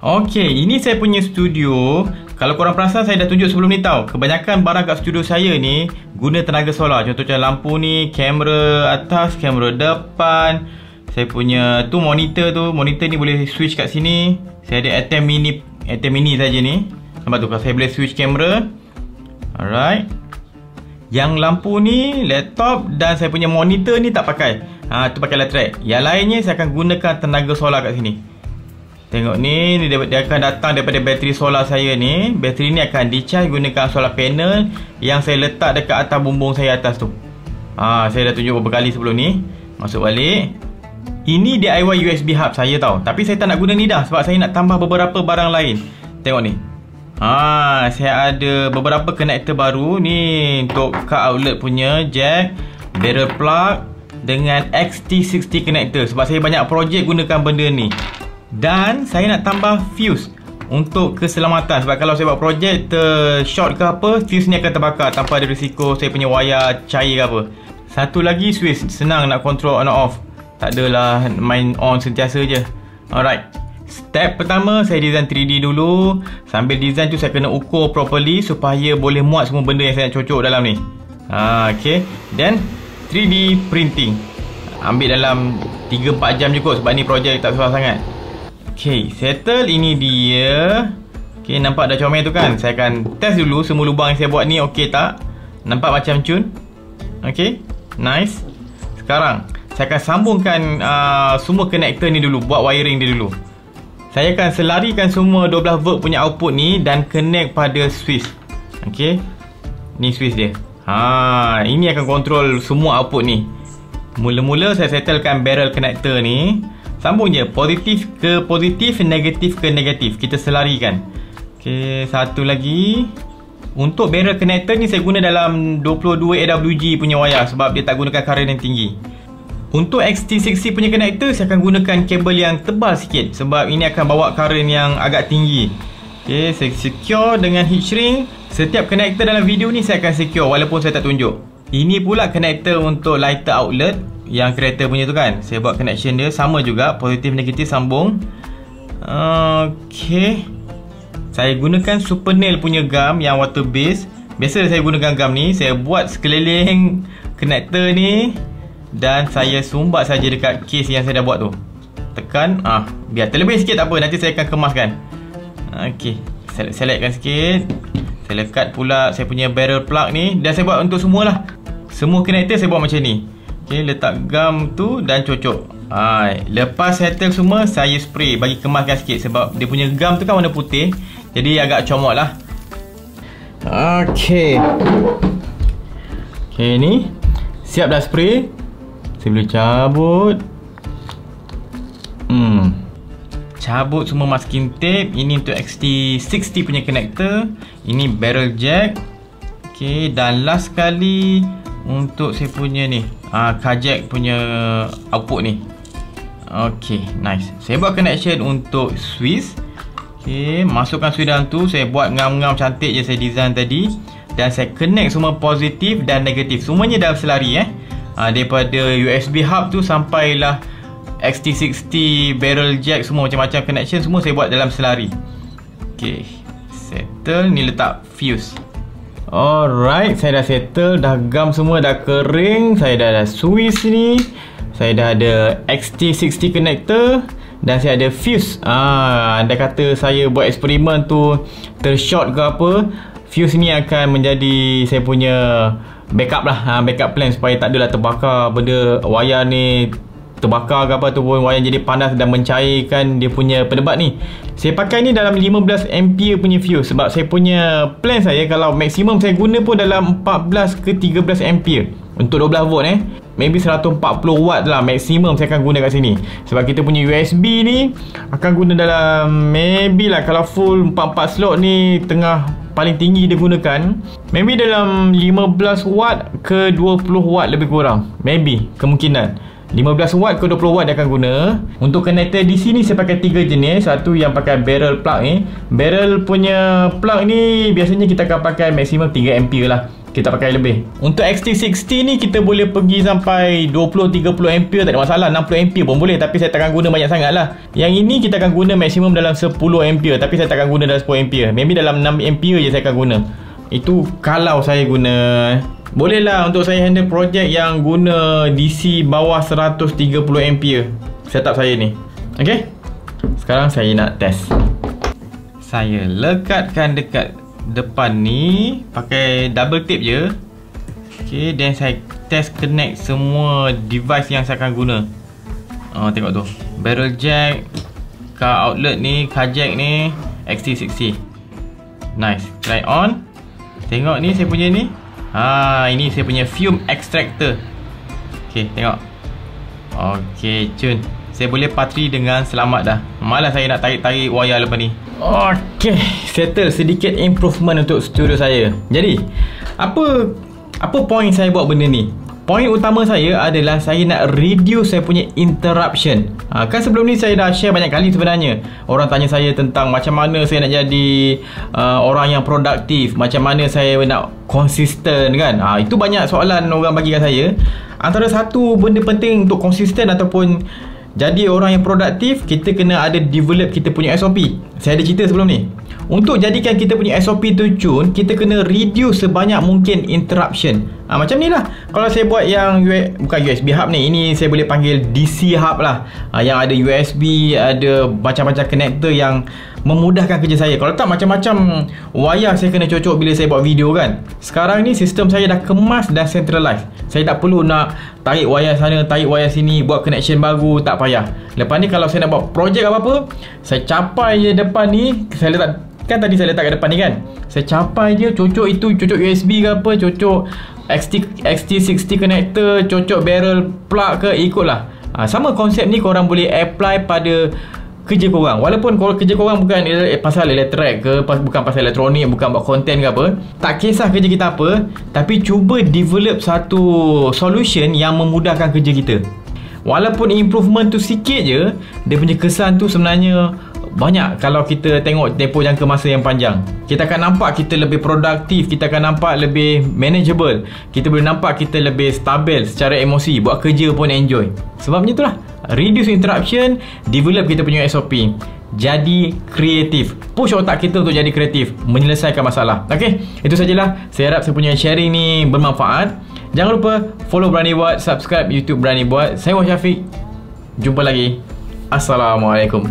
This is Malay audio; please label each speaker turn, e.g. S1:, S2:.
S1: Okey, ini saya punya studio. Kalau korang perasan, saya dah tunjuk sebelum ni tau. Kebanyakan barang kat studio saya ni guna tenaga solar. Contohnya lampu ni, kamera atas, kamera depan. Saya punya tu monitor tu. Monitor ni boleh switch kat sini. Saya ada ATEM mini saja ni. Nampak tu, kalau saya boleh switch kamera. Alright. Yang lampu ni laptop dan saya punya monitor ni tak pakai. Tu pakai light. Yang lainnya saya akan gunakan tenaga solar kat sini. Tengok ni, dia akan datang daripada bateri solar saya ni. Bateri ni akan di-charge gunakan solar panel yang saya letak dekat atas bumbung saya atas tu. Saya dah tunjuk beberapa kali sebelum ni. Masuk balik. Ini DIY USB hub saya tau. Tapi saya tak nak guna ni dah sebab saya nak tambah beberapa barang lain. Tengok ni. Saya ada beberapa connector baru ni untuk car outlet punya jack, barrel plug dengan XT60 connector sebab saya banyak projek gunakan benda ni. Dan saya nak tambah fuse untuk keselamatan sebab kalau saya buat projek short ke apa, fuse ni akan terbakar tanpa ada risiko saya punya wayar cair ke apa. Satu lagi switch, senang nak control on or off. Tak adalah main on sentiasa je. Alright. Step pertama, saya design 3D dulu. Sambil design tu saya kena ukur properly supaya boleh muat semua benda yang saya nak cocok dalam ni. Okay. Then 3D printing. Ambil dalam 3-4 jam cukup sebab ni projek tak susah sangat. Okay, settle. Ini dia. Okay, nampak dah comel tu kan? Saya akan test dulu semua lubang yang saya buat ni okey tak? Nampak macam cun? Okay, nice. Sekarang saya akan sambungkan semua connector ni dulu. Buat wiring dia dulu. Saya akan selarikan semua 12 volt punya output ni dan connect pada switch. Okay, ni switch dia. Ini akan control semua output ni. Mula-mula saya settlekan barrel connector ni. Sambung je, positif ke positif, negatif ke negatif. Kita selarikan. Okay, satu lagi. Untuk barrel connector ni saya guna dalam 22 AWG punya wayar sebab dia tak gunakan current yang tinggi. Untuk XT60 punya connector saya akan gunakan kabel yang tebal sikit sebab ini akan bawa current yang agak tinggi. Okay, saya secure dengan heat shrink. Setiap connector dalam video ni saya akan secure walaupun saya tak tunjuk. Ini pula connector untuk lighter outlet yang kereta punya tu kan. Saya buat connection dia sama juga, positif negatif sambung. Okay, saya gunakan super nail punya gum yang water base. Biasa saya gunakan gum ni. Saya buat sekeliling connector ni dan saya sumbat saja dekat case yang saya dah buat tu. Tekan, biar terlebih sikit tak apa, nanti saya akan kemaskan. Okay, selectkan sikit. Saya lekat pula saya punya barrel plug ni. Dan saya buat untuk semualah. Semua connector saya buat macam ni. Okay, letak gum tu dan cocok. Lepas settle semua, saya spray bagi kemaskan sikit sebab dia punya gum tu kan warna putih. Jadi agak comot lah. Okay, ni siap dah spray. Saya boleh cabut. Cabut semua masking tape. Ini untuk XT60 punya connector. Ini barrel jack. Okay, dan last kali untuk saya punya ni car jack punya output ni. Okay, nice. Saya buat connection untuk switch. Okay, masukkan switch dalam tu. Saya buat ngam-ngam cantik je saya design tadi. Dan saya connect semua positif dan negatif. Semuanya dalam selari daripada USB hub tu sampailah XT60 barrel jack, semua macam-macam connection semua saya buat dalam selari. Okay, settle. Ni letak fuse. Alright, saya dah settle, dah gum semua dah kering. Saya dah ada switch ni. Saya dah ada XT60 connector dan saya ada fuse. Anda kata saya buat eksperimen tu tershort ke apa, fuse ni akan menjadi saya punya backup lah, backup plan supaya tak adalah terbakar benda wayar ni, terbakar ke apa ataupun wayar jadi panas dan mencairkan dia punya penebat ni. Saya pakai ni dalam 15 ampere punya fuse sebab saya punya plan saya kalau maksimum saya guna pun dalam 14 ke 13 ampere untuk 12 volt maybe 140 watt lah maksimum saya akan guna kat sini sebab kita punya USB ni akan guna dalam maybe lah kalau full 44 slot ni tengah paling tinggi dia gunakan maybe dalam 15 watt ke 20 watt lebih kurang, maybe kemungkinan 15 watt ke 20 watt dia akan guna. Untuk connector di sini saya pakai 3 jenis. Satu yang pakai barrel plug ni. Barrel punya plug ni biasanya kita akan pakai maksimum 3 ampere lah. kita pakai lebih. Untuk XT60 ni kita boleh pergi sampai 20-30 ampere, tak ada masalah. 60 ampere pun boleh, tapi saya takkan guna banyak sangat lah. Yang ini kita akan guna maksimum dalam 10 ampere, tapi saya takkan guna dalam 10 ampere. Maybe dalam 6 ampere je saya akan guna. Itu kalau saya guna. Boleh lah untuk saya handle projek yang guna DC bawah 130 ampere setup saya ni. Ok, sekarang saya nak test. Saya lekatkan dekat depan ni pakai double tape je. Ok, dan saya test connect semua device yang saya akan guna. Tengok tu, barrel jack, car outlet ni, car jack ni, XT60. Nice, try on. Tengok ni saya punya ni. Ini saya punya fume extractor. Ok, tengok. Ok, cun. Saya boleh patri dengan selamat dah. Malas saya nak tarik-tarik wayar lepas ni. Ok, settle sedikit improvement untuk studio saya. Jadi, apa point saya buat benda ni? Point utama saya adalah saya nak reduce saya punya interruption. Kan sebelum ni saya dah share banyak kali sebenarnya. Orang tanya saya tentang macam mana saya nak jadi orang yang produktif, macam mana saya nak konsisten kan. Itu banyak soalan orang bagi kat saya. Antara satu benda penting untuk konsisten ataupun jadi orang yang produktif, kita kena ada develop kita punya SOP. Saya ada cerita sebelum ni. Untuk jadikan kita punya SOP tu cun, kita kena reduce sebanyak mungkin interruption. Macam ni lah. Kalau saya buat yang bukan USB hub ni, ini saya boleh panggil DC hub lah. Yang ada USB, ada macam-macam connector yang memudahkan kerja saya. Kalau tak, macam-macam wayar saya kena cocok bila saya buat video kan. Sekarang ni sistem saya dah kemas dan centralized. Saya tak perlu nak tarik wayar sana, tarik wayar sini, buat connection baru, tak payah. Lepas ni kalau saya nak buat projek apa-apa, saya capai je depan ni. Saya letak, kan tadi saya letak kat depan ni kan, saya capai je, cocok itu, cocok USB ke apa, cocok XT60 connector, cocok barrel plug ke, ikutlah. Sama konsep ni korang boleh apply pada kerja korang. Walaupun kalau kerja korang bukan pasal elektrik ke, bukan pasal elektronik, bukan buat konten ke apa, tak kisah kerja kita apa, tapi cuba develop satu solution yang memudahkan kerja kita. Walaupun improvement tu sikit je, dia punya kesan tu sebenarnya banyak kalau kita tengok tempoh jangka masa yang panjang. Kita akan nampak kita lebih produktif, kita akan nampak lebih manageable, kita boleh nampak kita lebih stabil secara emosi, buat kerja pun enjoy. Sebabnya itulah, reduce interruption, develop kita punya SOP, jadi kreatif, push otak kita untuk jadi kreatif, menyelesaikan masalah. Ok, itu sajalah. Saya harap saya punya sharing ni bermanfaat. Jangan lupa follow Berani Buat, subscribe YouTube Berani Buat. Saya Syafiq, jumpa lagi. Assalamualaikum.